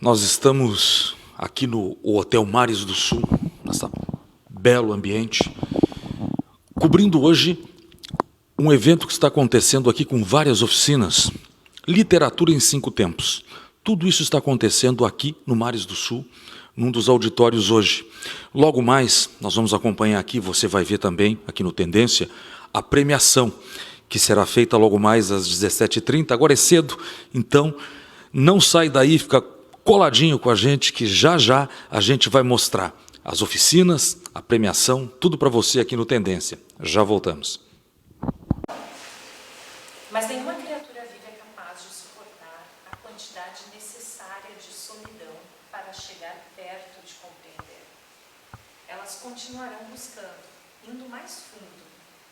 Nós estamos aqui no Hotel Mares do Sul, nesse belo ambiente, cobrindo hoje um evento que está acontecendo aqui com várias oficinas, Literatura em 5 Tempos. Tudo isso está acontecendo aqui no Mares do Sul, num dos auditórios hoje. Logo mais, nós vamos acompanhar aqui, você vai ver também, aqui no Tendência, a premiação, que será feita logo mais às 17h30. Agora é cedo, então não sai daí, fica coladinho com a gente, que já já a gente vai mostrar as oficinas, a premiação, tudo para você aqui no Tendência. Já voltamos. Mas nenhuma criatura viva é capaz de suportar a quantidade necessária de solidão para chegar perto de compreender. Elas continuarão buscando, indo mais fundo,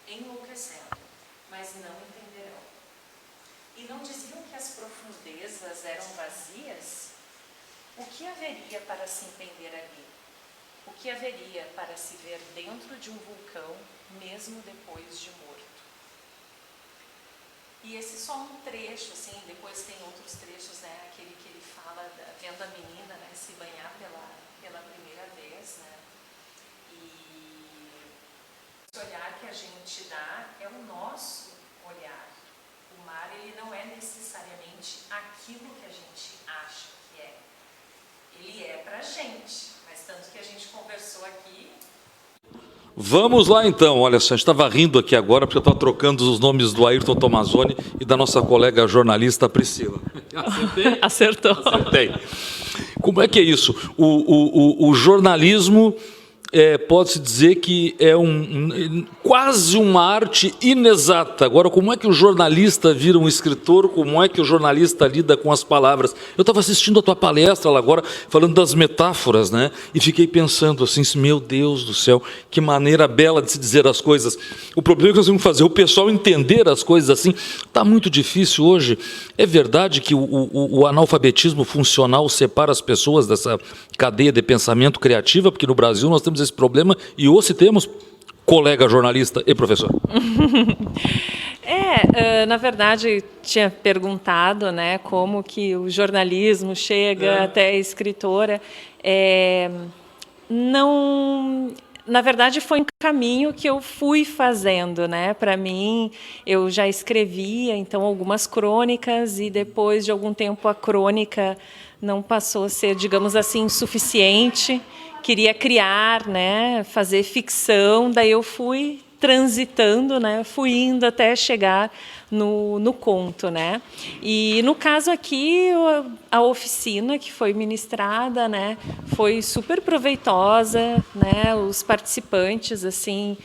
enlouquecendo, mas não entenderão. E não diziam que as profundezas eram vazias? O que haveria para se entender ali? O que haveria para se ver dentro de um vulcão, mesmo depois de morto? E esse só um trecho, assim, depois tem outros trechos, né? Aquele que ele fala, vendo a menina, né, se banhar pela primeira vez, né? E esse olhar que a gente dá é o nosso olhar. O mar, ele não é necessariamente aquilo que a gente acha que é. Ele é pra gente, mas tanto que a gente conversou aqui. Vamos lá então, olha só, a gente estava rindo aqui agora porque eu estava trocando os nomes do Ayrton Tomazoni e da nossa colega jornalista Priscila. Acertei? Acertou. Acertei. Como é que é isso? O jornalismo, pode-se dizer que é quase uma arte inexata. Agora, como é que o jornalista vira um escritor? Como é que o jornalista lida com as palavras? Eu estava assistindo a tua palestra lá agora, falando das metáforas, né? E fiquei pensando assim, meu Deus do céu, que maneira bela de se dizer as coisas. O problema é que nós temos que fazer o pessoal entender as coisas assim. Está muito difícil hoje. É verdade que o analfabetismo funcional separa as pessoas dessa cadeia de pensamento criativa, porque no Brasil nós temos esse problema, e ou se temos, colega jornalista e professor. Na verdade, tinha perguntado, né, como que o jornalismo chega até a escritora. Não, na verdade, foi um caminho que eu fui fazendo, né? Para mim, eu já escrevia, então, algumas crônicas, e depois de algum tempo a crônica não passou a ser, digamos assim, suficiente. Queria criar, né, fazer ficção, daí eu fui transitando, né, fui indo até chegar no conto, né. E no caso aqui, a oficina que foi ministrada, né, foi super proveitosa, né, os participantes, assim,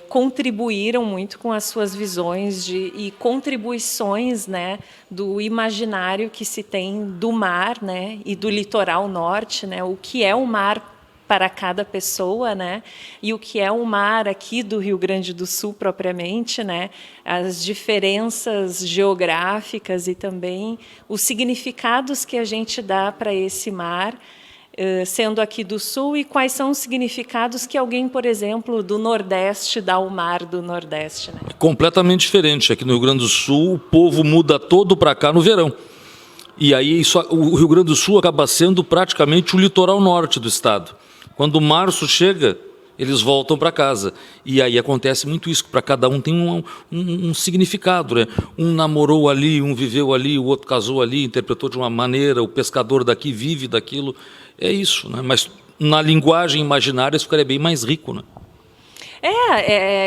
contribuíram muito com as suas visões e contribuições, né, do imaginário que se tem do mar, né, e do litoral norte, né, o que é o mar para cada pessoa, né, e o que é o mar aqui do Rio Grande do Sul propriamente, né, as diferenças geográficas e também os significados que a gente dá para esse mar, sendo aqui do Sul, e quais são os significados que alguém, por exemplo, do Nordeste dá ao mar do Nordeste, né? É completamente diferente. Aqui no Rio Grande do Sul, o povo muda todo para cá no verão. E aí o Rio Grande do Sul acaba sendo praticamente o litoral norte do estado. Quando março chega, eles voltam para casa. E aí acontece muito isso, que para cada um tem um significado, né? Um namorou ali, um viveu ali, o outro casou ali, interpretou de uma maneira, o pescador daqui vive daquilo. É isso, né? Mas na linguagem imaginária isso ficaria bem mais rico, né?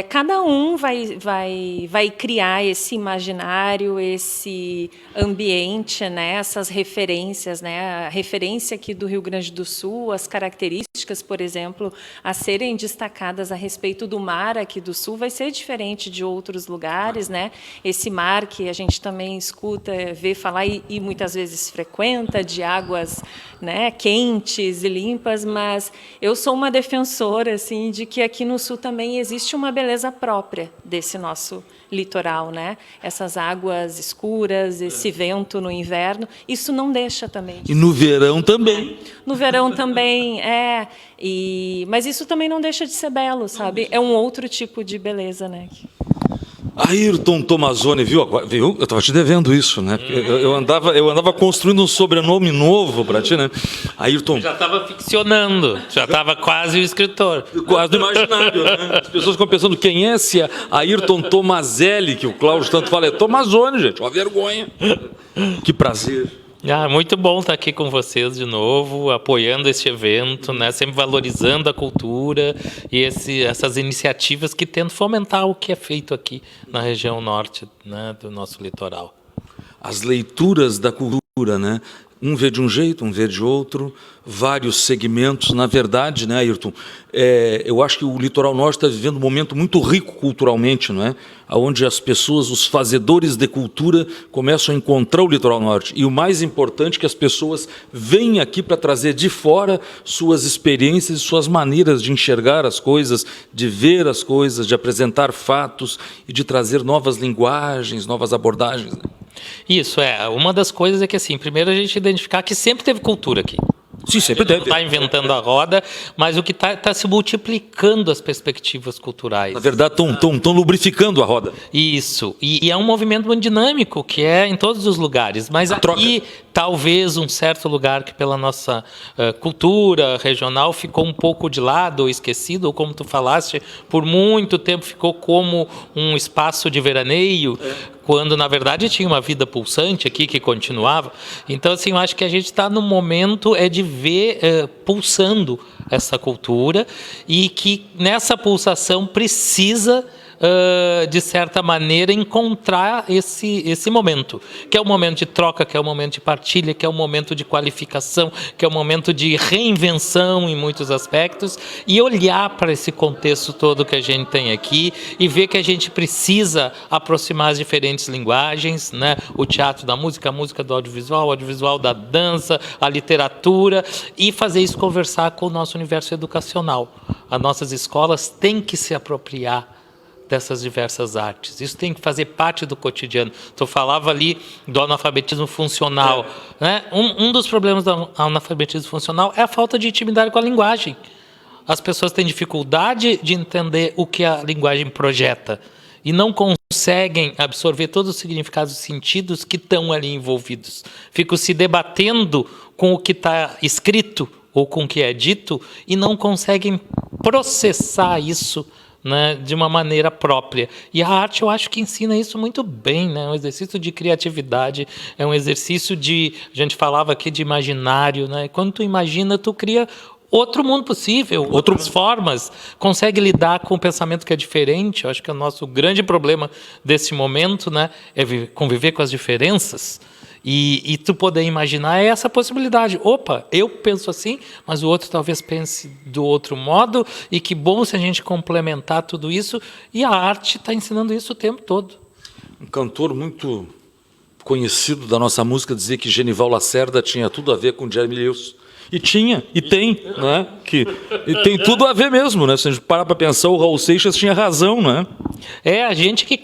Cada um vai criar esse imaginário, esse ambiente, né, essas referências, né, a referência aqui do Rio Grande do Sul, as características, por exemplo, a serem destacadas a respeito do mar aqui do Sul, vai ser diferente de outros lugares, né? Esse mar que a gente também escuta, vê falar e muitas vezes frequenta, de águas, né, quentes e limpas, mas eu sou uma defensora, assim, de que aqui no Sul também existe uma beleza própria desse nosso litoral, né? Essas águas escuras, esse vento no inverno, isso não deixa também. E no verão também. No verão também, mas isso também não deixa de ser belo, sabe? É um outro tipo de beleza, né? Ayrton Tomazoni, viu? Eu estava te devendo isso, né? Eu andava construindo um sobrenome novo para ti, né? Ayrton. Já estava ficcionando, já estava quase o escritor. Quase imaginário, né? As pessoas ficam pensando quem é esse Ayrton Tomazelli, que o Cláudio tanto fala. É Tomazoni, gente, uma vergonha. Que prazer. Muito bom estar aqui com vocês de novo, apoiando este evento, né? Sempre valorizando a cultura e essas iniciativas que tentam fomentar o que é feito aqui na região norte, né, do nosso litoral. As leituras da cultura, né? Um vê de um jeito, um vê de outro, vários segmentos. Na verdade, né, Ayrton, eu acho que o litoral norte está vivendo um momento muito rico culturalmente, não é? Onde as pessoas, os fazedores de cultura, começam a encontrar o litoral norte. E o mais importante é que as pessoas vêm aqui para trazer de fora suas experiências e suas maneiras de enxergar as coisas, de ver as coisas, de apresentar fatos e de trazer novas linguagens, novas abordagens. Isso, uma das coisas é que, assim, primeiro a gente identificar que sempre teve cultura aqui. Sim, sempre teve. Não está inventando a roda, mas o que está se multiplicando as perspectivas culturais. Na verdade, estão lubrificando a roda. Isso. E é um movimento muito dinâmico, que é em todos os lugares. Mas aqui, talvez, um certo lugar que pela nossa cultura regional ficou um pouco de lado ou esquecido, ou como tu falaste, por muito tempo ficou como um espaço de veraneio, quando, na verdade, tinha uma vida pulsante aqui que continuava. Então, assim, eu acho que a gente está no momento de ver pulsando essa cultura e que nessa pulsação precisa, de certa maneira, encontrar esse momento, que é o momento de troca, que é o momento de partilha, que é o momento de qualificação, que é o momento de reinvenção em muitos aspectos, e olhar para esse contexto todo que a gente tem aqui e ver que a gente precisa aproximar as diferentes linguagens, né? O teatro da música, a música do audiovisual, o audiovisual da dança, a literatura, e fazer isso conversar com o nosso universo educacional. As nossas escolas têm que se apropriar dessas diversas artes. Isso tem que fazer parte do cotidiano. Tu falava ali do analfabetismo funcional. Né? Um dos problemas do analfabetismo funcional é a falta de intimidade com a linguagem. As pessoas têm dificuldade de entender o que a linguagem projeta e não conseguem absorver todos os significados e sentidos que estão ali envolvidos. Ficam se debatendo com o que está escrito ou com o que é dito e não conseguem processar isso, né, de uma maneira própria. E a arte, eu acho que ensina isso muito bem, né? É um exercício de criatividade, é um exercício de... A gente falava aqui de imaginário, né? Quando tu imagina, tu cria outro mundo possível, outras formas, consegue lidar com o pensamento que é diferente. Eu acho que o nosso grande problema desse momento, né, é conviver com as diferenças. E tu poder imaginar essa possibilidade. Opa, eu penso assim, mas o outro talvez pense do outro modo, e que bom se a gente complementar tudo isso, e a arte está ensinando isso o tempo todo. Um cantor muito conhecido da nossa música dizia que Genival Lacerda tinha tudo a ver com Jeremy Lewis. E tinha, e tem, né? E tem tudo a ver mesmo, né? Se a gente parar para pensar, o Raul Seixas tinha razão, né? É a gente que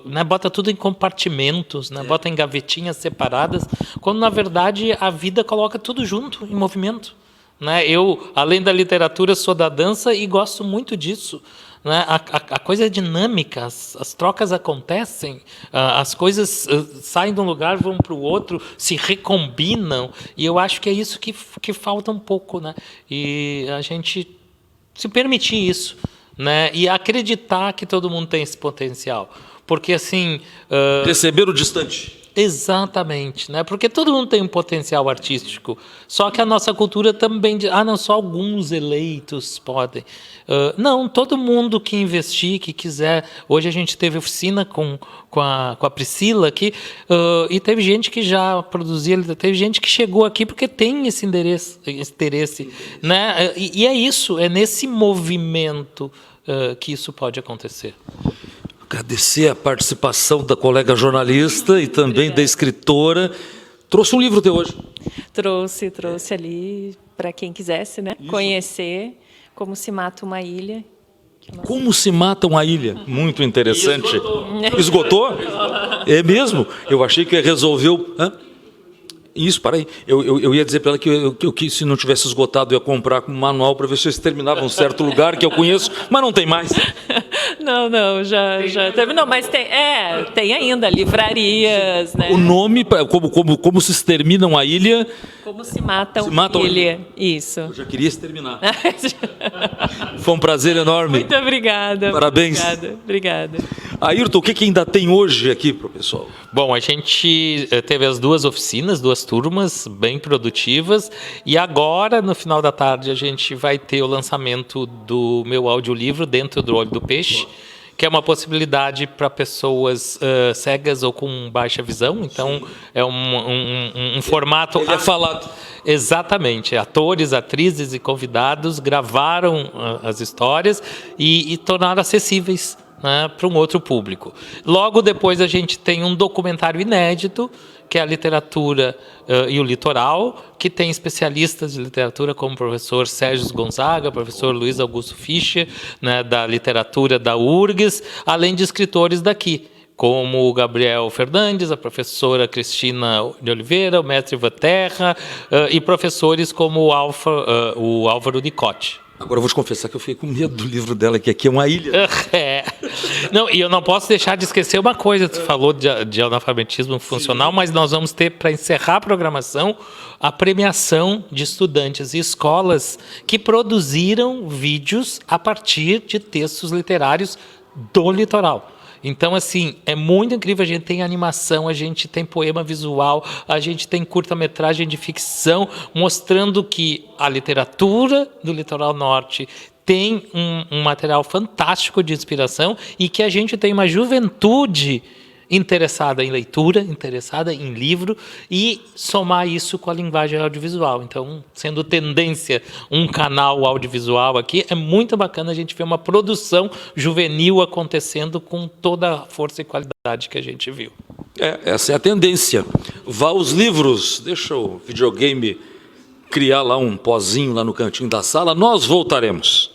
né, bota tudo em compartimentos, né? Bota em gavetinhas separadas, quando na verdade a vida coloca tudo junto, em movimento. Né? Eu, além da literatura, sou da dança e gosto muito disso. Né? A coisa é dinâmica, as trocas acontecem, as coisas saem de um lugar, vão para o outro, se recombinam, e eu acho que é isso que falta um pouco, né? E a gente se permitir isso, né? E acreditar que todo mundo tem esse potencial, porque assim... Receber o distante. Exatamente, né? Porque todo mundo tem um potencial artístico, só que a nossa cultura também diz, não, só alguns eleitos podem. Não, todo mundo que investir, que quiser. Hoje a gente teve oficina com a Priscila aqui, e teve gente que já produzia, teve gente que chegou aqui porque tem esse interesse, né? E é isso, é nesse movimento que isso pode acontecer. Agradecer a participação da colega jornalista e também da escritora. Trouxe um livro até hoje. Trouxe ali para quem quisesse, né? Conhecer Como se Mata uma Ilha. Como se mata uma ilha? Muito interessante. Esgotou? É mesmo? Eu achei que resolveu... Isso, para aí. Eu ia dizer para ela que se não tivesse esgotado, eu ia comprar um manual para ver se eles terminavam um certo lugar que eu conheço, mas não tem mais. Não, já terminou, mas tem ainda livrarias, né? O nome, como se exterminam a ilha. Como se matam a ilha. Isso. Eu já queria exterminar. Foi um prazer enorme. Muito obrigada. Parabéns. Obrigada. Ayrton, o que ainda tem hoje aqui para o pessoal? Bom, a gente teve as 2 oficinas, 2 turmas bem produtivas, e agora, no final da tarde, a gente vai ter o lançamento do meu audiolivro Dentro do Olho do Peixe, que é uma possibilidade para pessoas cegas ou com baixa visão. Então, é um formato... Ele é falado. Exatamente. Atores, atrizes e convidados gravaram as histórias e tornaram acessíveis, né, para um outro público. Logo depois a gente tem um documentário inédito, que é a literatura e o litoral, que tem especialistas de literatura como o professor Sérgio Gonzaga, professor Luiz Augusto Fischer, né, da literatura da URGS, além de escritores daqui, como o Gabriel Fernandes, a professora Cristina de Oliveira, o mestre Ivan Terra, e professores como o Álvaro Nicote. Agora eu vou te confessar que eu fiquei com medo do livro dela, que aqui é uma ilha. Não, e eu não posso deixar de esquecer uma coisa. Tu falou de analfabetismo funcional, mas nós vamos ter, para encerrar a programação, a premiação de estudantes e escolas que produziram vídeos a partir de textos literários do litoral. Então, assim, é muito incrível. A gente tem animação, a gente tem poema visual, a gente tem curta-metragem de ficção, mostrando que a literatura do Litoral Norte tem um material fantástico de inspiração e que a gente tem uma juventude interessada em leitura, interessada em livro, e somar isso com a linguagem audiovisual. Então, sendo tendência um canal audiovisual aqui, é muito bacana a gente ver uma produção juvenil acontecendo com toda a força e qualidade que a gente viu. Essa é a tendência. Vá aos livros, deixa o videogame criar lá um pozinho lá no cantinho da sala, nós voltaremos.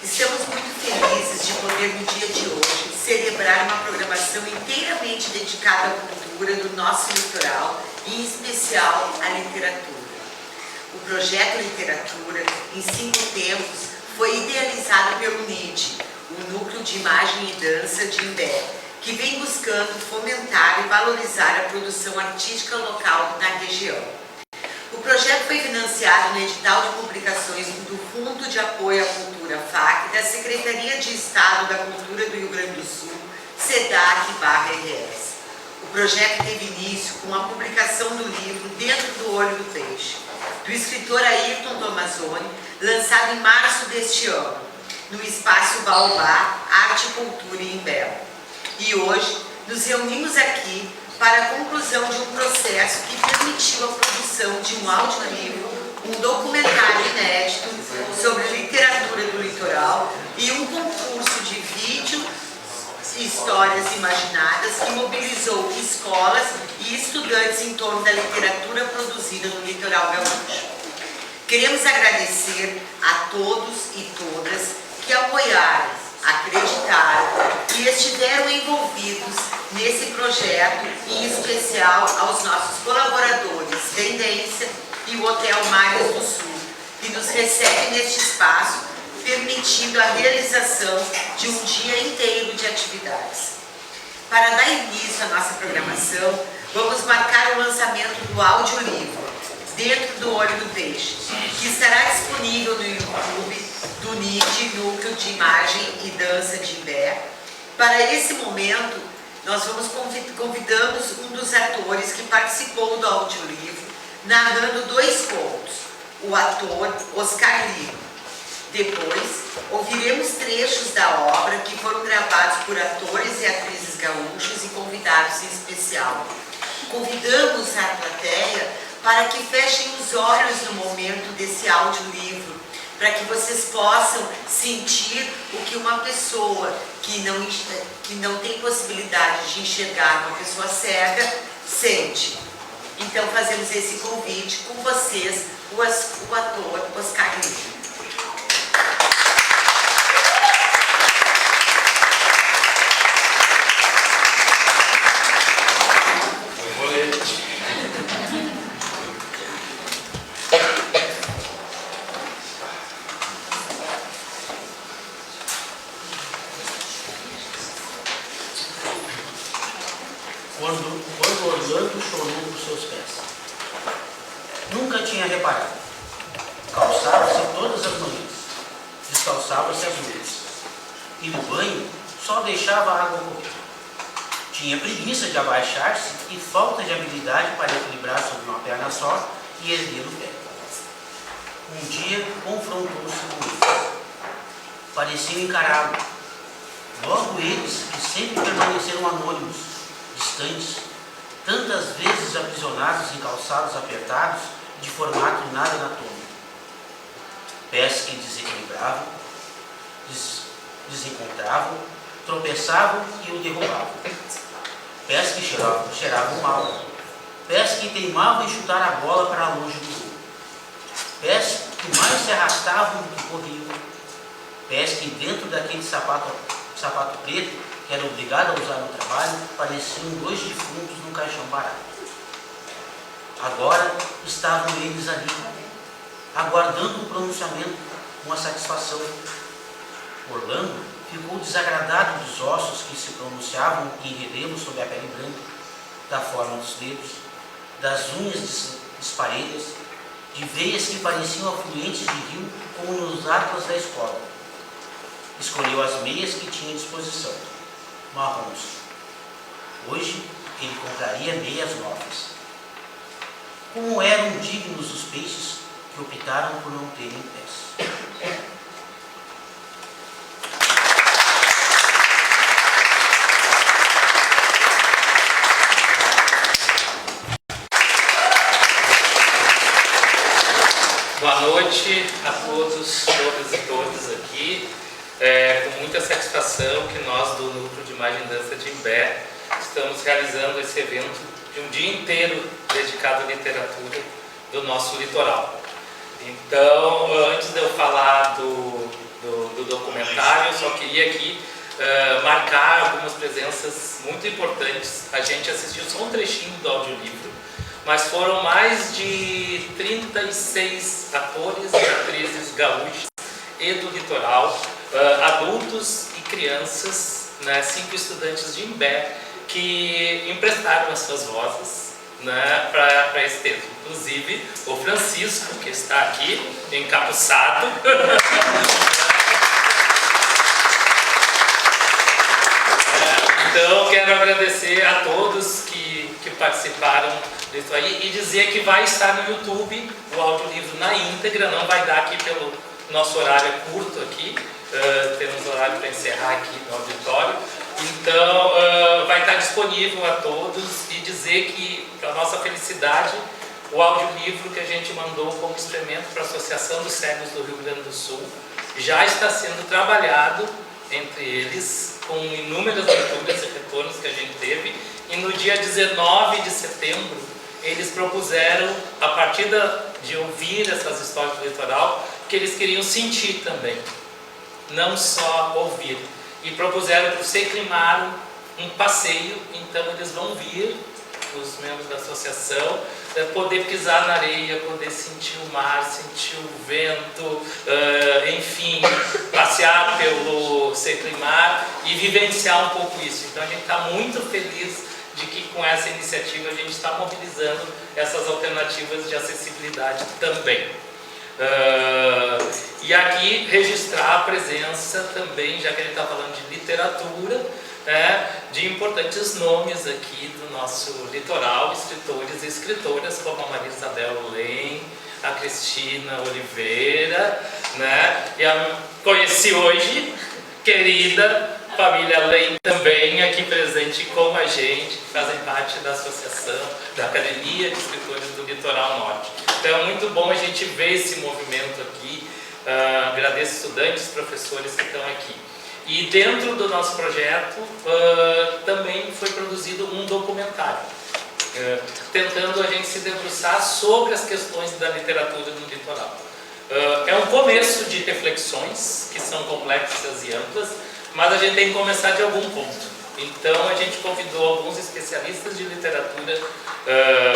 Estamos muito felizes de poder, no dia de hoje, celebrar uma programação inteiramente dedicada à cultura do nosso litoral e, em especial, à literatura. O projeto Literatura, em 5 tempos, foi idealizado pelo NID, o Núcleo de Imagem e Dança de Imbé, que vem buscando fomentar e valorizar a produção artística local na região. O projeto foi financiado no edital de publicações do Fundo de Apoio à Cultura FAC da Secretaria de Estado da Cultura do Rio Grande do Sul, SEDAC/RS. O projeto teve início com a publicação do livro Dentro do Olho do Peixe, do escritor Ayrton Tomazoni, lançado em março deste ano, no Espaço Baobá, Arte e Cultura em Imbé. E hoje nos reunimos aqui para a conclusão de um processo que permitiu a produção de um audiolivro, um documentário inédito sobre literatura do litoral e um concurso de vídeo e histórias imaginadas que mobilizou escolas e estudantes em torno da literatura produzida no litoral gaúcho. Queremos agradecer a todos e todas que apoiaram, acreditaram e estiveram envolvidos nesse projeto, em especial aos nossos colaboradores Tendência e o Hotel Mares do Sul, que nos recebem neste espaço, permitindo a realização de um dia inteiro de atividades. Para dar início à nossa programação, vamos marcar o lançamento do audiolivro Dentro do Olho do Peixe, que estará disponível no YouTube do NID, Núcleo de Imagem e Dança de Imbé. Para esse momento, nós convidamos um dos atores que participou do audiolivro, narrando 2 contos, o ator Oscar Lima. Depois, ouviremos trechos da obra que foram gravados por atores e atrizes gaúchos e convidados em especial. Convidamos a plateia para que fechem os olhos no momento desse audiolivro, para que vocês possam sentir o que uma pessoa que não tem possibilidade de enxergar, uma pessoa cega, sente. Então fazemos esse convite com vocês, o ator Oscar Lima. quando Orlando chorou por seus pés. Nunca tinha reparado. Calçava-se todas as manhãs, descalçava-se às noites, e no banho só deixava a água correr. Tinha preguiça de abaixar-se e falta de habilidade para equilibrar sobre uma perna só e erguer o pé. Um dia confrontou-se com eles. Pareciam encará-lo. Logo eles, que sempre permaneceram anônimos, distantes, tantas vezes aprisionados em calçados apertados de formato nada anatômico. Pés que desequilibravam, desencontravam, tropeçavam e o derrubavam. Pés que cheiravam mal. Pés que teimavam em chutar a bola para longe do gol. Pés que mais se arrastavam do que corriam. Pés que dentro daquele sapato preto, que era obrigado a usar no trabalho, pareciam 2 defuntos num caixão barato. Agora estavam eles ali, aguardando o pronunciamento com a satisfação. Orlando ficou desagradado dos ossos que se pronunciavam em relevo sobre a pele branca, da forma dos dedos, das unhas disparelhas, de veias que pareciam afluentes de rio, como nos atlas da escola. Escolheu as meias que tinha à disposição, marrons. Hoje ele compraria meias novas. Como eram dignos os peixes que optaram por não terem pés. Boa noite a todos, todas e todos aqui. Com muita satisfação que nós do Núcleo de Imagem e Dança de Imbé estamos realizando esse evento de um dia inteiro dedicado à literatura do nosso litoral. Então, antes de eu falar do documentário, eu só queria aqui marcar algumas presenças muito importantes. A gente assistiu só um trechinho do audiolivro, mas foram mais de 36 atores e atrizes gaúchos e do litoral, adultos e crianças, né, 5 estudantes de Imbé, que emprestaram as suas vozes, né, para esse texto. Inclusive o Francisco, que está aqui, encapuçado. Então, quero agradecer a todos que participaram disso aí e dizer que vai estar no YouTube o audiolivro na íntegra, não vai dar aqui pelo nosso horário curto aqui, temos horário para encerrar aqui no auditório, então vai estar disponível a todos e dizer que, para nossa felicidade, o audiolivro que a gente mandou como experimento para a Associação dos Cegos do Rio Grande do Sul já está sendo trabalhado entre eles, com inúmeras leituras e retornos que a gente teve, e no dia 19 de setembro eles propuseram, a partir de ouvir essas histórias do litoral, que eles queriam sentir também, não só ouvir, e propuseram para o Seclimaram um passeio. Então eles vão vir, os membros da associação, poder pisar na areia, poder sentir o mar, sentir o vento, enfim, passear pelo Seclimar e vivenciar um pouco isso. Então a gente está muito feliz de que com essa iniciativa a gente está mobilizando essas alternativas de acessibilidade também. E aqui registrar a presença também, já que a gente está falando de literatura, de importantes nomes aqui do nosso litoral, escritores e escritoras, como a Maria Isabel Lem, a Cristina Oliveira, né? E a conheci hoje, querida família Lem também aqui presente com a gente, que fazem parte da associação, da Academia de Escritores do Litoral Norte. Então é muito bom a gente ver esse movimento aqui. Agradeço estudantes, professores que estão aqui. E dentro do nosso projeto também foi produzido um documentário, tentando a gente se debruçar sobre as questões da literatura no litoral. É um começo de reflexões que são complexas e amplas, mas a gente tem que começar de algum ponto. Então a gente convidou alguns especialistas de literatura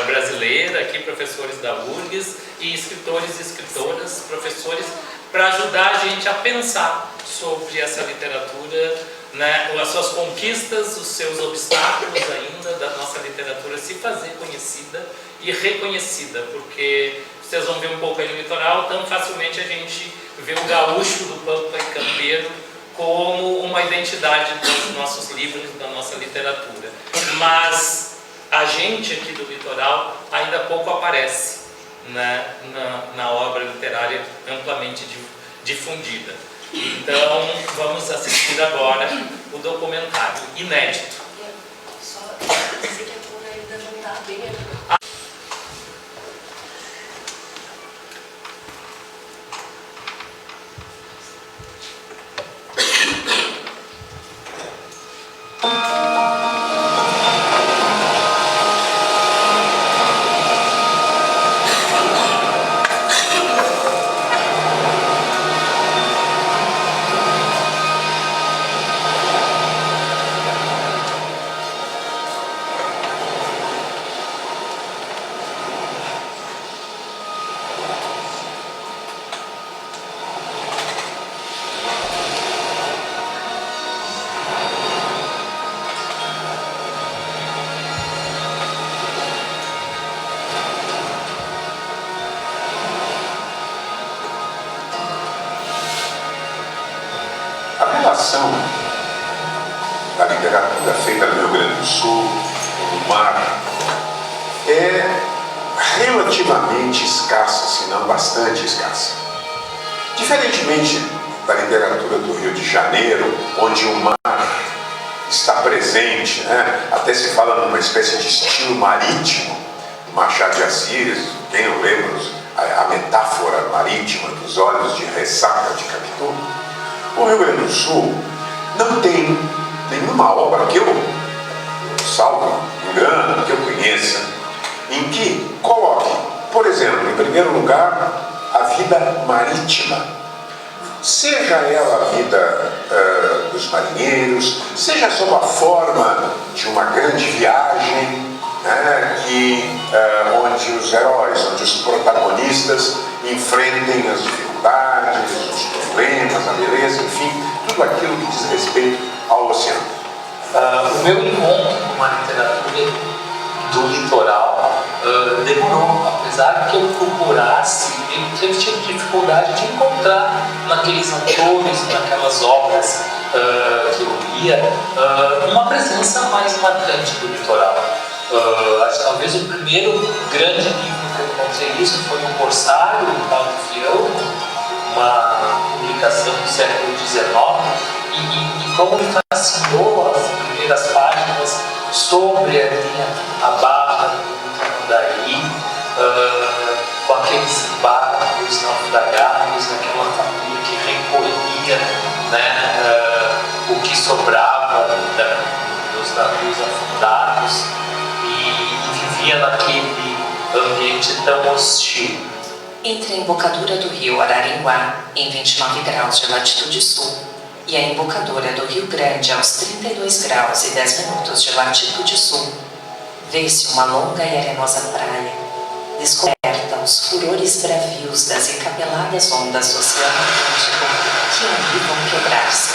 brasileira, aqui professores da URGS, e escritores e escritoras, professores, para ajudar a gente a pensar sobre essa literatura né, as suas conquistas, os seus obstáculos ainda da nossa literatura se fazer conhecida e reconhecida, porque vocês vão ver um pouco aí no litoral, tão facilmente a gente vê o gaúcho do pampa e campeiro como uma identidade dos nossos livros, da nossa literatura. Mas a gente aqui do litoral ainda pouco aparece, né, na obra literária amplamente difundida. Então, vamos assistir agora o documentário inédito. Só dizer que a cor ainda não está bem. A relação da literatura feita no Rio Grande do Sul, no mar, é relativamente escassa, se não bastante escassa. Diferentemente da literatura do Rio de Janeiro, onde o mar está presente, né? Até se fala numa espécie de estilo marítimo, do Machado de Assis, quem não lembra a metáfora marítima dos olhos de ressaca de Capitu. O Rio Grande do Sul não tem nenhuma obra que eu, salvo engano, que eu conheça, em que coloque, por exemplo, em primeiro lugar, a vida marítima. Seja ela a vida dos marinheiros, seja sob a forma de uma grande viagem, né, onde os heróis, onde os protagonistas enfrentem as dificuldades, os problemas, a beleza, enfim, tudo aquilo que diz respeito ao oceano. O meu encontro com a literatura do litoral demorou, apesar que eu procurasse, eu sempre tive dificuldade de encontrar naqueles autores, naquelas obras que eu lia, uma presença mais marcante do litoral. Acho que talvez o primeiro grande livro que eu encontrei isso foi um Corsário, do Paulo Fião, uma publicação do século XIX, e como me fascinou as primeiras páginas sobre a barra do Tramandaí, com aqueles barcos naufragados, aquela família que recolhia, né, o que sobrava dos navios afundados e vivia naquele ambiente tão hostil. Entre a embocadura do rio Araranguá, em 29 graus de latitude sul, e a embocadura do Rio Grande, aos 32 graus e 10 minutos de latitude sul, vê-se uma longa e arenosa praia, descoberta aos furores bravios das encapeladas ondas do Oceano Atlântico que ali vão quebrar-se.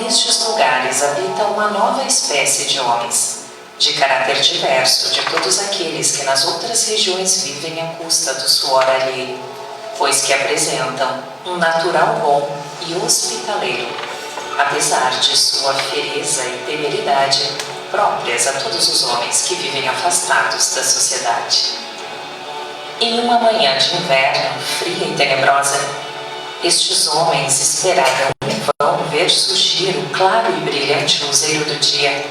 Nestes lugares habita uma nova espécie de homens, de caráter diverso de todos aqueles que nas outras regiões vivem à custa do suor alheio, pois que apresentam um natural bom e hospitaleiro, apesar de sua fereza e temeridade próprias a todos os homens que vivem afastados da sociedade. Em uma manhã de inverno, fria e tenebrosa, estes homens esperavam em vão ver surgir o claro e brilhante luzeiro do dia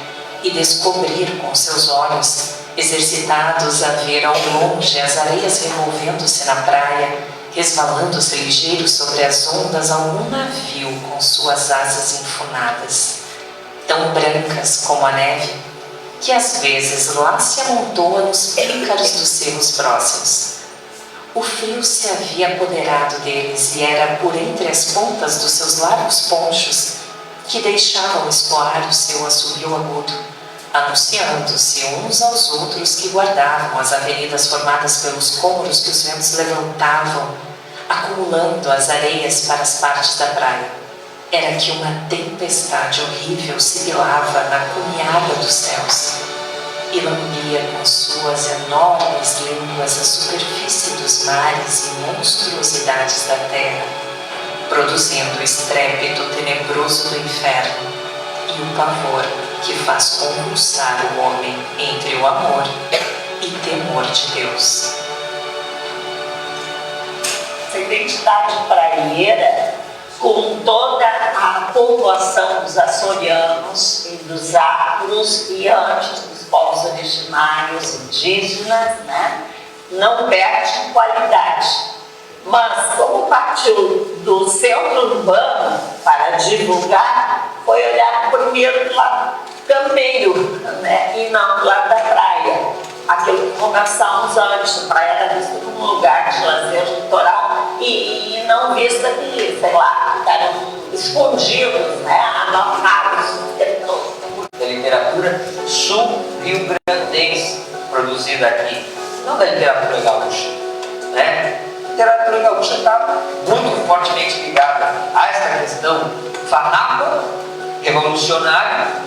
e descobrir com seus olhos, exercitados a ver ao longe as areias revolvendo-se na praia, resvalando-se ligeiro sobre as ondas algum navio com suas asas enfunadas, tão brancas como a neve, que às vezes lá se amontoa nos pícaros dos cerros próximos. O frio se havia apoderado deles e era por entre as pontas dos seus largos ponchos que deixavam escoar o seu assobio agudo, anunciando-se uns aos outros que guardavam as avenidas formadas pelos cômoros que os ventos levantavam, acumulando as areias para as partes da praia, era que uma tempestade horrível sibilava na cunhada dos céus e lambia com suas enormes línguas a superfície dos mares e monstruosidades da terra, produzindo o estrépito tenebroso do inferno e o pavor que faz convulsar o homem entre o amor e temor de Deus. Essa identidade praieira, com toda a população dos açorianos e dos afros e antes dos povos originários indígenas, né, não perde qualidade. Mas, como partiu do centro urbano para divulgar, foi olhar primeiro do lado campeiro, né, e não do lado da praia. Aquilo que conversamos antes, a praia era vista como um lugar de lazer litoral e não vista que, sei lá, eram escondidos, né, abafados o tempo todo. Da literatura sul-rio-grandense produzida aqui, não da literatura gaúcha, né? A literatura gaúcha está muito fortemente ligada a essa questão fanática, revolucionária,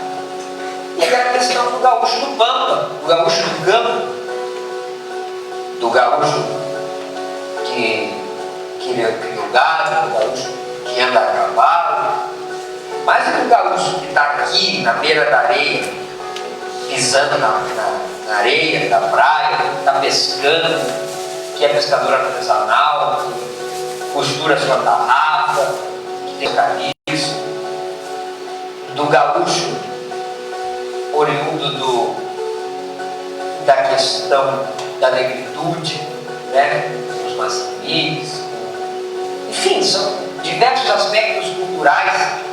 e aquela questão do gaúcho do pampa, do gaúcho do campo, do gaúcho que cria o gado, do gaúcho que anda a cavalo, mas do gaúcho que está aqui na beira da areia, pisando na areia da praia, que está pescando, que é pescador artesanal, que costura sua tarrafa, que tem caniço, do gaúcho oriundo da questão da negritude, né, os maçamires, enfim, são diversos aspectos culturais.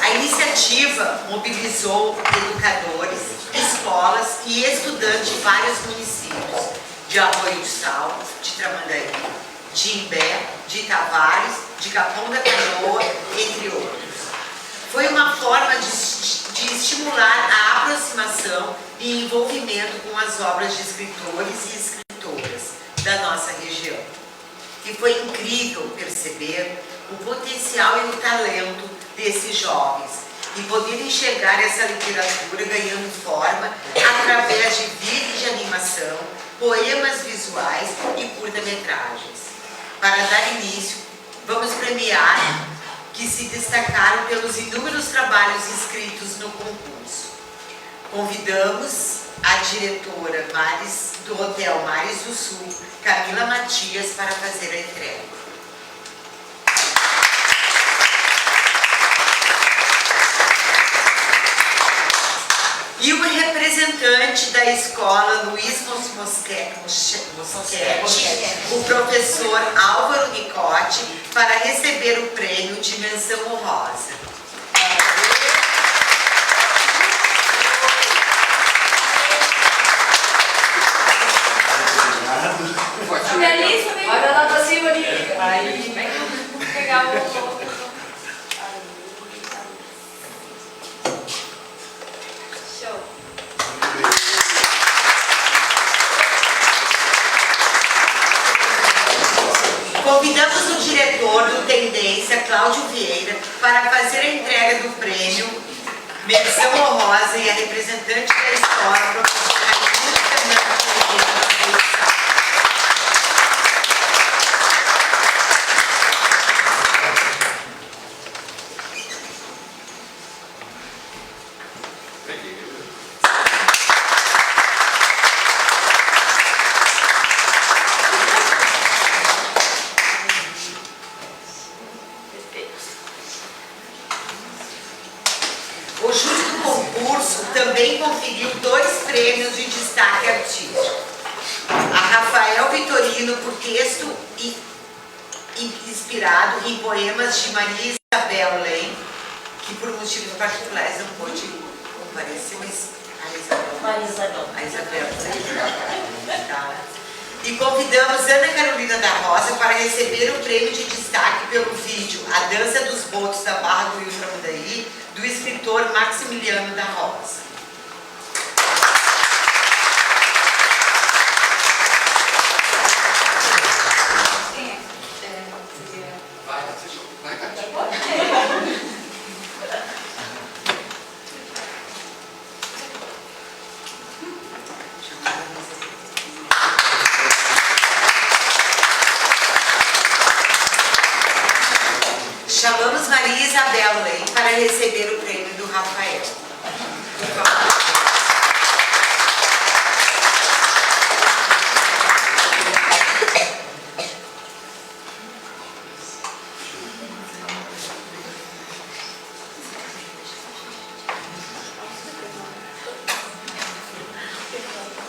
A iniciativa mobilizou educadores, escolas e estudantes de vários municípios, de Arroio do Sal, de Tramandaí, de Imbé, de Tavares, de Capão da Canoa, entre outros. Foi uma forma de estimular a aproximação e envolvimento com as obras de escritores e escritoras da nossa região. E foi incrível perceber o potencial e o talento desses jovens e poder enxergar essa literatura ganhando forma através de vídeos de animação, poemas visuais e curta-metragens. Para dar início, vamos premiar que se destacaram pelos inúmeros trabalhos inscritos no concurso. Convidamos a diretora do Hotel Mares do Sul, Camila Matias, para fazer a entrega. E o representante da escola, Luiz Moschetti, o professor Álvaro Nicotti, para receber o prêmio de menção honrosa. Olha lá pra cima ali. Aí, vamos pegar o... Convidamos o diretor do Tendência, Cláudio Vieira, para fazer a entrega do prêmio menção honrosa e a representante da escola, a professora O júri do concurso também conferiu 2 prêmios de destaque artístico. A Rafael Vitorino por texto inspirado em poemas de Maria Isabel Lem, que por motivos particulares não pôde comparecer, mas a Isabel Lem. Tá. E convidamos Ana Carolina da Rosa para receber o prêmio de destaque pelo vídeo A Dança dos Botos da Barra do Rio Tramandaí, do escritor Maximiliano da Rosa. Maria Isabel Lei para receber o prêmio do Rafael. Por favor.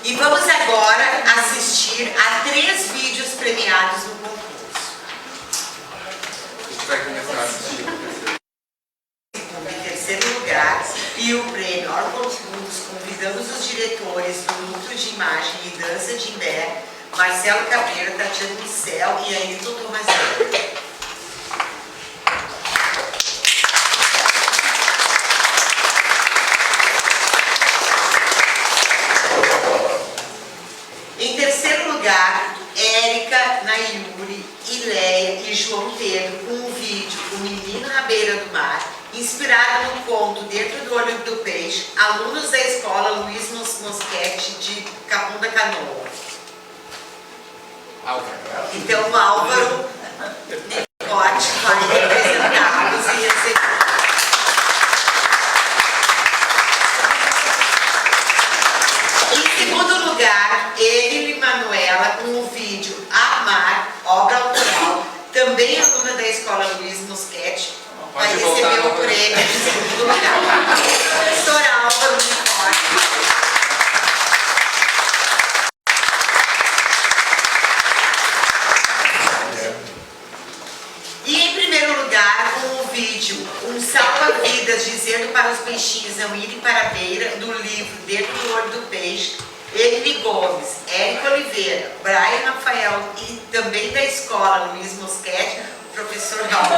E vamos agora assistir a 3 vídeos premiados no concurso. A gente vai começar a assistir. Em terceiro lugar, e o prêmio Orcos Fundos, convidamos os diretores do Núcleo de Imagem e Dança de Imbé, Marcelo Cabreira, Tatiana Micel e Ayrton Tomazoni. Em terceiro lugar, Érica, Nayuri, Ileia e João Pedro com um vídeo O Menino na Beira do Mar, inspirado no conto Dentro do Olho do Peixe, alunos da escola Luiz Moschetti de Capão da Canoa. Então o Álvaro Nicote vai representá-los e receber. Em segundo lugar, ele e Manuela com o vídeo Amar, obra autoral, também aluna da escola Luiz Moschetti, vai receber o prêmio em segundo lugar. Professor Álvaro Nicote. E em primeiro lugar, com o vídeo Um Salva-Vidas dizendo para os peixinhos não irem para a beira, do livro Dentro do Olho do Peixe, Emily Gomes, Érico Oliveira, Brian Rafael e também da escola Luiz Moschetti, o professor Raul.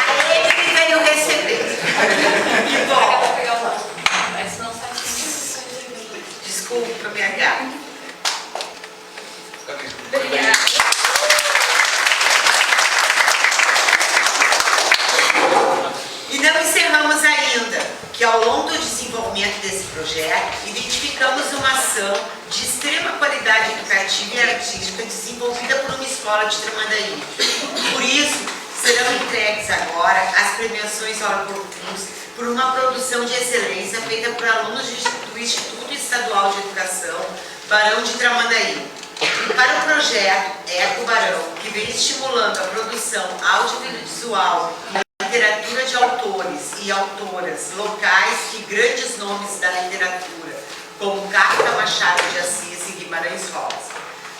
Aí ele veio receber. E bom. Desculpa, minha gata. E não encerramos ainda, que ao longo do desenvolvimento desse projeto, identificamos uma ação de extrema qualidade educativa e artística desenvolvida por uma escola de Tramandaí. Por isso, serão entregues agora as premiações Orcos Fundos por uma produção de excelência feita por alunos do Instituto Estadual de Educação Barão de Tramandaí. E para o projeto Eco Barão, que vem estimulando a produção audiovisual e literatura de autores e autoras locais e grandes nomes da literatura, como Kafka, Machado de Assis e Guimarães Rosa.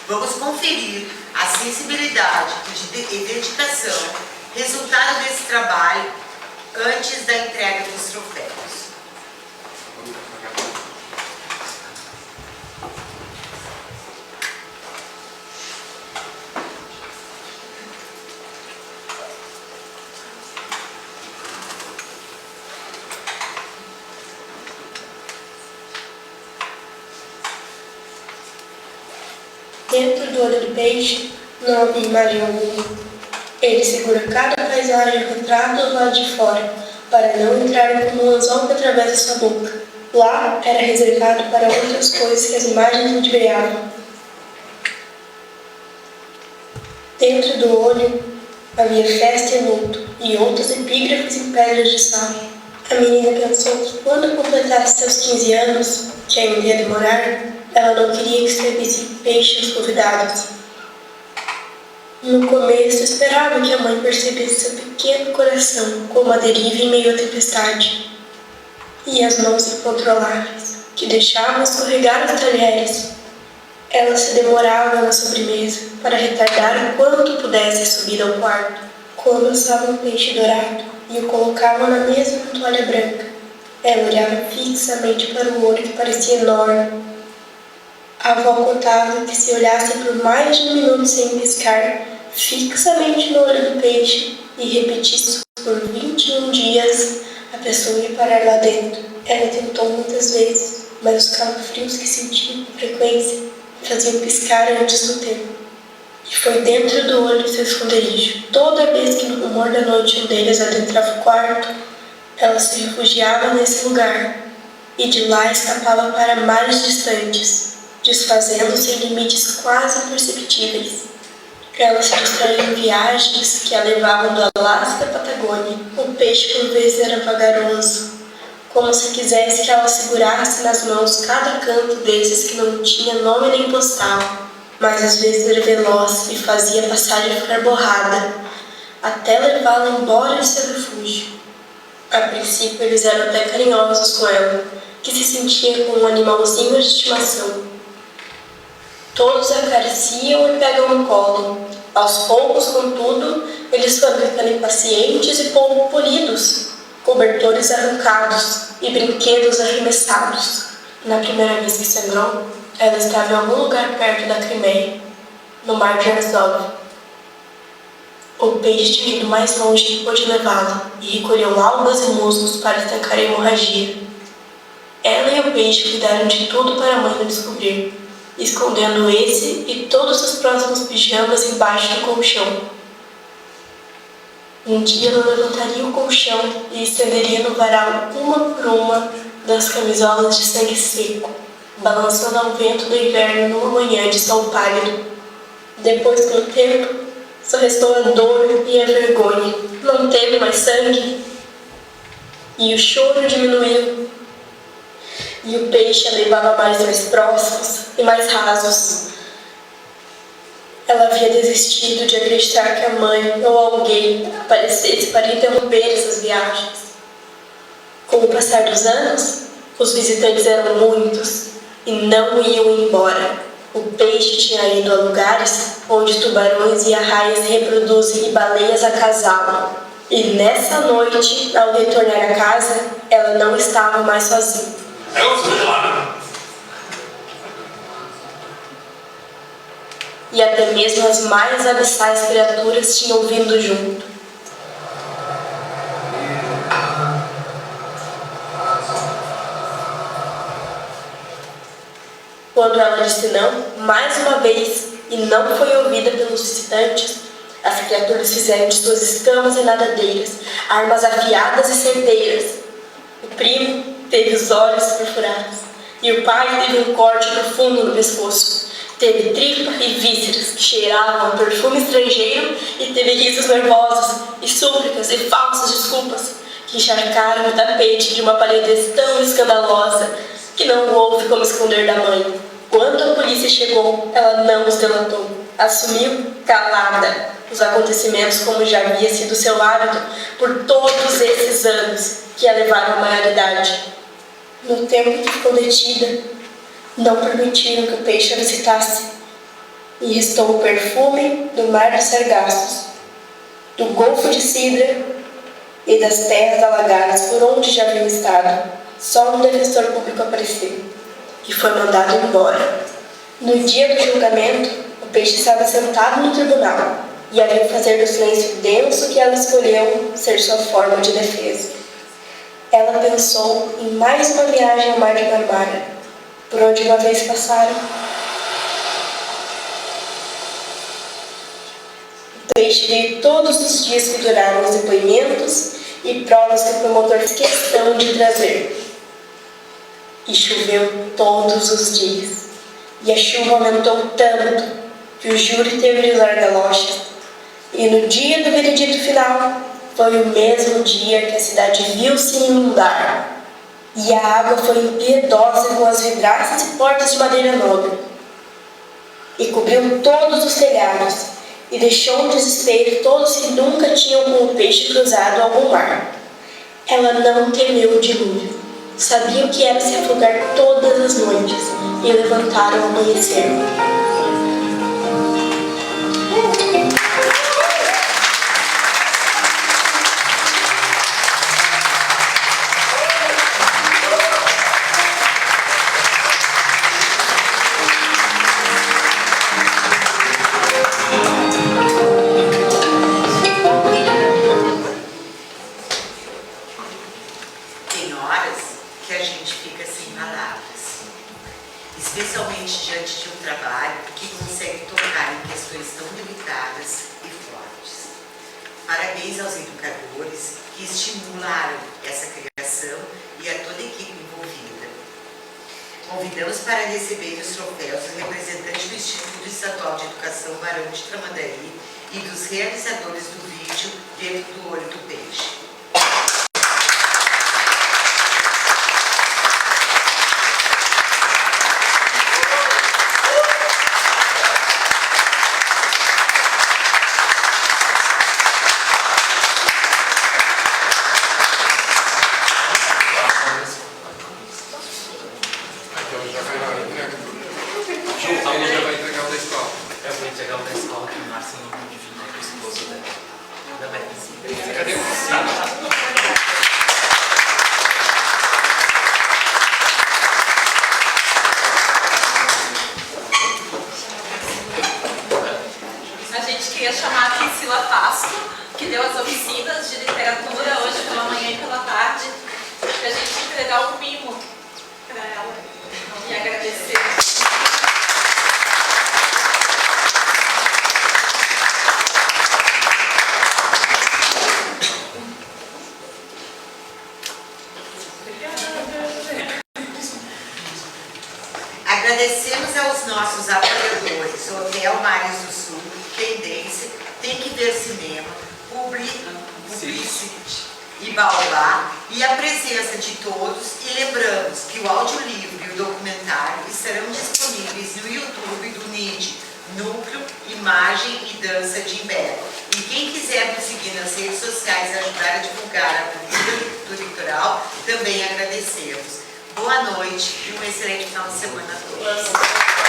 Vamos conferir a sensibilidade e dedicação, resultado desse trabalho, antes da entrega dos troféus. Dentro do olho do peixe não havia imagem alguma. Ele segura cada paisagem retrato do lado de fora, para não entrar como um anzol que atravessa sua boca. Lá era reservado para outras coisas que as imagens ludibriavam. Dentro do olho havia festa e luto, e outros epígrafes em pedras de sal. A menina pensou que quando completasse seus 15 anos, que ainda ia demorar, ela não queria que escrevesse peixe aos convidados. No começo, esperava que a mãe percebesse seu pequeno coração como a deriva em meio à tempestade, e as mãos incontroláveis, que deixavam escorregar os talheres. Ela se demorava na sobremesa para retardar o quanto pudesse a subida ao quarto, quando assava um peixe dourado e o colocava na mesa com toalha branca. Ela olhava fixamente para o olho que parecia enorme. A avó contava que se olhasse por mais de um minuto sem piscar, fixamente no olho do peixe, e repetisse por 21 dias, a pessoa ia parar lá dentro. Ela tentou muitas vezes, mas os calafrios que sentia com frequência faziam piscar antes do tempo. E foi dentro do olho seu esconderijo. Toda vez que no rumor da noite um deles adentrava o quarto, ela se refugiava nesse lugar. e de lá escapava para mares distantes, desfazendo-se em limites quase imperceptíveis. Ela se distraía em viagens que a levavam do Alasca à Patagônia. O peixe por vezes era vagaroso, como se quisesse que ela segurasse nas mãos cada canto desses que não tinha nome nem postal, mas às vezes era veloz e fazia a passagem ficar borrada, até levá-la embora de seu refúgio. A princípio eles eram até carinhosos com ela, que se sentia como um animalzinho de estimação. Todos a acariciam e pegam no colo. Aos poucos, contudo, eles foram ficando impacientes e pouco polidos, cobertores arrancados e brinquedos arremessados. Na primeira vez que sangrou, ela estava em algum lugar perto da Crimeia, no mar de Azov. O peixe tinha ido mais longe que pôde levá-la e recolheu algas e musgos para estancar a hemorragia. Ela e o peixe cuidaram de tudo para a mãe não descobrir, escondendo esse e todos os próximos pijamas embaixo do colchão. Um dia ela levantaria o colchão e estenderia no varal uma por uma das camisolas de sangue seco, balançando ao vento do inverno numa manhã de sol pálido. Depois, com o tempo, só restou a dor e a vergonha. Não teve mais sangue. E o choro diminuiu. E o peixe a levava mais próximos e mais rasos. Ela havia desistido de acreditar que a mãe ou alguém aparecesse para interromper essas viagens. Com o passar dos anos, os visitantes eram muitos e não iam embora. O peixe tinha ido a lugares onde tubarões e arraias se reproduzem e baleias acasalam. E nessa noite, ao retornar a casa, ela não estava mais sozinha. E até mesmo as mais abissais criaturas tinham vindo junto. Quando ela disse não, mais uma vez, e não foi ouvida pelos visitantes, as criaturas fizeram de suas escamas e nadadeiras armas afiadas e certeiras. O primo teve os olhos perfurados, e o pai teve um corte profundo no pescoço. Teve tripa e vísceras que cheiravam a perfume estrangeiro, e teve risos nervosos e súplicas e falsas desculpas que encharcaram o tapete de uma palidez tão escandalosa que não houve como esconder da mãe. Quando a polícia chegou, ela não os delatou. Assumiu, calada, os acontecimentos como já havia sido seu hábito por todos esses anos que a levaram à maioridade. No tempo que ficou detida, não permitiram que o peixe a visitasse, e restou o perfume do mar dos Sargassos, do Golfo de Sidra e das terras alagadas por onde já haviam estado. Só um defensor público apareceu, e foi mandado embora. No dia do julgamento, o peixe estava sentado no tribunal, e havia fazer do silêncio denso que ela escolheu ser sua forma de defesa. Ela pensou em mais uma viagem ao mar de Marmara, por onde uma vez passaram. O peixe veio todos os dias que duraram os depoimentos e provas que o promotor fez questão de trazer. E choveu todos os dias. E a chuva aumentou tanto que o júri teve de usar galochas. E no dia do veredito final, foi o mesmo dia que a cidade viu-se inundar. E a água foi impiedosa com as vidraças e portas de madeira nobre. E cobriu todos os telhados, e deixou em desespero todos que nunca tinham com o peixe cruzado algum mar. Ela não temeu o dilúvio. Sabia o que era se afogar todas as noites, e levantar ao amanhecer. Tem horas que a gente fica sem palavras, especialmente diante de um trabalho que consegue tocar em questões tão delicadas e fortes. Parabéns aos educadores que estimularam essa criação e a toda a equipe envolvida. Convidamos para receber os troféus o representante do Instituto Estadual de Educação Barão de Tramandaí e dos realizadores do vídeo Dentro do Olho do Peixe. A gente queria chamar a Priscila Pasco, que deu as oficinas de literatura hoje pela manhã e pela tarde, para a gente entregar um mimo para ela e agradecer. Agradecemos aos nossos apoiadores, Hotel Mares do Sul, Tendência, Tem Que Ver Cinema, Publicity e Baobá, e a presença de todos, e lembramos que o audiolivro e o documentário estarão disponíveis no YouTube do NID, Núcleo, Imagem e Dança de Imbé. E quem quiser nos seguir nas redes sociais e ajudar a divulgar a cultura litoral, também agradecemos. Boa noite e um excelente final de semana a todos.